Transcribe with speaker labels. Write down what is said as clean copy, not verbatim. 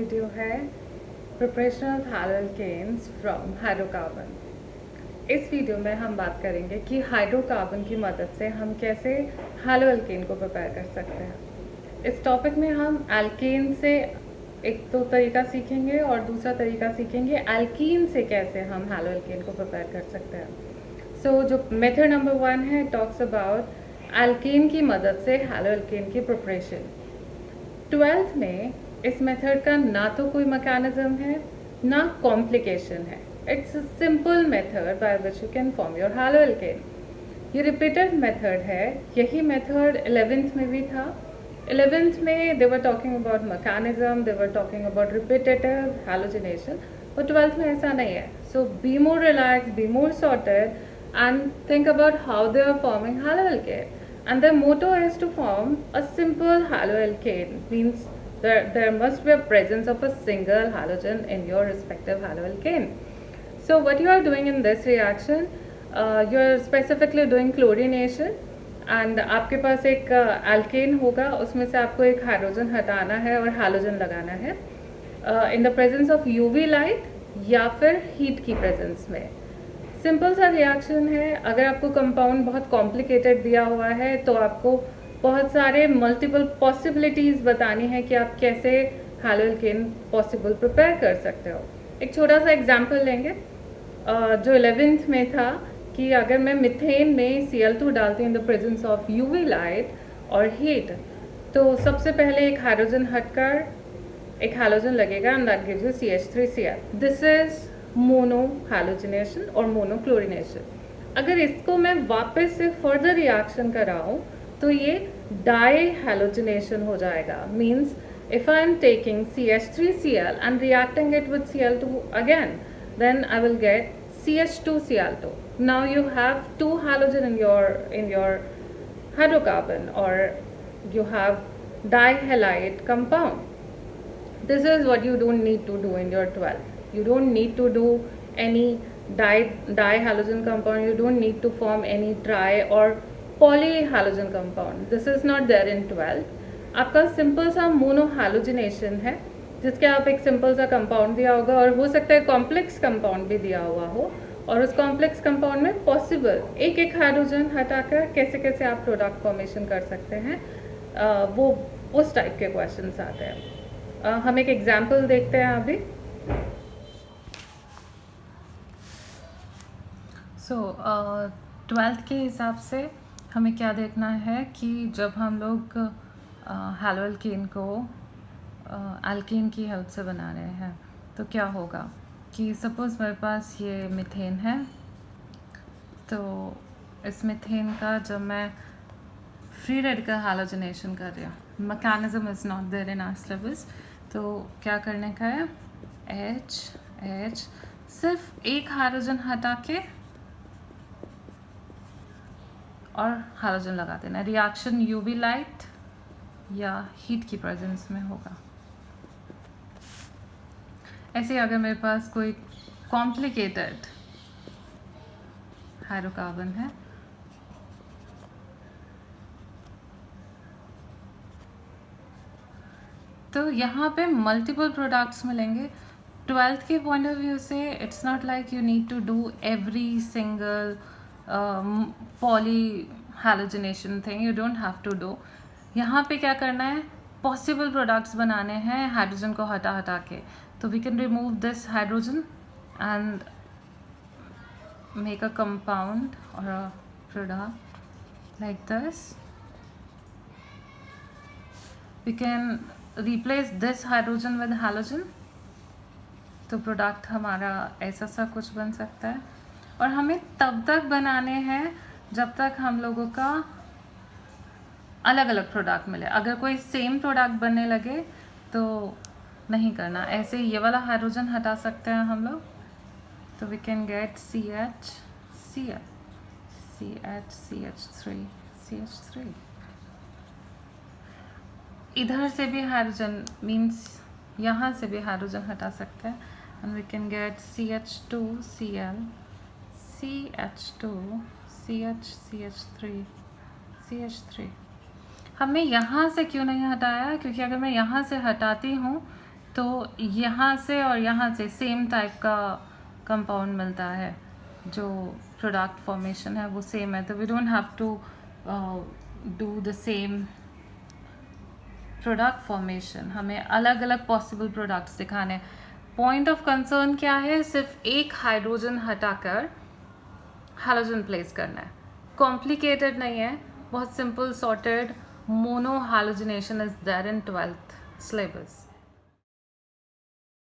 Speaker 1: Video है preparation of हैलोअल्केन्स from hydrocarbon. इस video में हम बात करेंगे कि हाइड्रोकार्बन की मदद से हम कैसे हैलोअल्केन को प्रिपेयर कर सकते हैं। इस टॉपिक में हम एल्केन से एक तो तरीका सीखेंगे और दूसरा तरीका सीखेंगे एल्कीन से कैसे हम हैलोअल्केन को प्रिपेयर कर सकते हैं। सो जो मेथड नंबर 1 है टॉक्स अबाउट एल्केन की मदद से हैलोअल्केन की प्रिपरेशन। 12th में इस मेथड का ना तो कोई मैकेनिज्म है ना कॉम्प्लिकेशन है। It's a simple method by which you can form your haloalkane. ये रिपीटेड मेथड है। यही मेथड 11th में भी था। 11th में they were talking about mechanism, they were talking about repetitive halogenation, और 12th में ऐसा नहीं है। So be more relax, be more sorted and think about how they are forming haloalkane. And their motto is to form a simple haloalkane, means there must be a presence of a single halogen in your respective haloalkane. So what you are doing in this reaction, you are specifically doing chlorination, and आपके पास एक alkane होगा, उसमें से आपको एक hydrogen हटाना है और हालोजन लगाना है in the presence of UV light या फिर heat की presence में। सिंपल सा रिएक्शन है। अगर आपको कंपाउंड बहुत कॉम्प्लिकेटेड दिया हुआ है तो आपको बहुत सारे मल्टीपल पॉसिबिलिटीज़ बतानी है कि आप कैसे हैलोअल्केन पॉसिबल प्रिपेयर कर सकते हो। एक छोटा सा एग्जांपल लेंगे जो 11th में था कि अगर मैं मिथेन में Cl2 डालती हूँ in the presence of UV light और हीट, तो सबसे पहले एक हाइड्रोजन हटकर एक हैलोजन लगेगा and that gives you CH3Cl। This is mono halogenation और मोनोक्लोरिनेशन। अगर इसको मैं वापस से फर्दर रिएक्शन कराऊँ तो ये डाई हैलोजिनेशन हो जाएगा। Means if I am taking CH3Cl and reacting it with Cl2 again, then I will get CH2Cl2. Now you have two halogen in your hydrocarbon, or you have dihalide compound. This is what you don't need to do in your 12th. You don't need to do any dihalogen compound. You don't need to form any tri or polyhalogen compound. This is not there in 12th. आपका simple सा मोनोहैलोजिनेशन है जिसके आप एक simple सा compound दिया होगा, और हो सकता है कॉम्प्लेक्स कंपाउंड भी दिया हुआ हो, और उस कॉम्प्लेक्स कंपाउंड में पॉसिबल एक एक हाइड्रोजन हटाकर कैसे कैसे आप प्रोडक्ट फॉर्मेशन कर सकते हैं, वो उस टाइप के क्वेश्चंस आते हैं। हम एक एग्जाम्पल देखते हैं अभी। सो 12th के हिसाब से हमें क्या देखना है कि जब हम लोग हैलोअल्केन को एल्केन की हेल्प से बना रहे हैं तो क्या होगा कि सपोज़ मेरे पास ये मीथेन है, तो इस मीथेन का जब मैं फ्री रेडिकल हैलोजिनेशन कर रही हूँ, mechanism is not there in our syllabus, तो क्या करने का है, H सिर्फ एक हाइड्रोजन हटा के और हाइड्रोजन लगा देना। रिएक्शन यूवी लाइट या हीट की प्रेजेंस में होगा। ऐसे अगर मेरे पास कोई कॉम्प्लिकेटेड हाइड्रोकार्बन है तो यहाँ पे मल्टीपल प्रोडक्ट्स मिलेंगे। 12th के पॉइंट ऑफ व्यू से it's not like you need to do every single poly halogenation thing, you don't have to do. यहाँ पे क्या करना है, पॉसिबल प्रोडक्ट्स बनाने हैं हाइड्रोजन को हटा हटा के। तो we can remove this hydrogen and make a compound or a product like this. We can replace this hydrogen with halogen, तो प्रोडक्ट हमारा ऐसा सा कुछ बन सकता है। और हमें तब तक बनाने हैं जब तक हम लोगों का अलग अलग प्रोडक्ट मिले। अगर कोई सेम प्रोडक्ट बनने लगे तो नहीं करना। ऐसे ये वाला हाइड्रोजन हटा सकते हैं हम लोग, तो वी कैन गेट CH3। इधर से भी हाइड्रोजन मीन्स यहाँ से भी हाइड्रोजन हटा सकते हैं and we can get CH2Cl, CH3। हमने यहाँ से क्यों नहीं हटाया, क्योंकि अगर मैं यहाँ से हटाती हूँ तो यहाँ से और यहाँ से सेम टाइप का कंपाउंड मिलता है, जो प्रोडक्ट फॉर्मेशन है वो सेम है, तो we don't have to do the same product formation. हमें अलग अलग पॉसिबल प्रोडक्ट्स दिखाने। पॉइंट ऑफ कंसर्न क्या है? सिर्फ एक हाइड्रोजन हटाकर हैलोजन प्लेस करना है। कॉम्प्लिकेटेड नहीं है, बहुत simple sorted mono halogenation is there in 12th syllabus.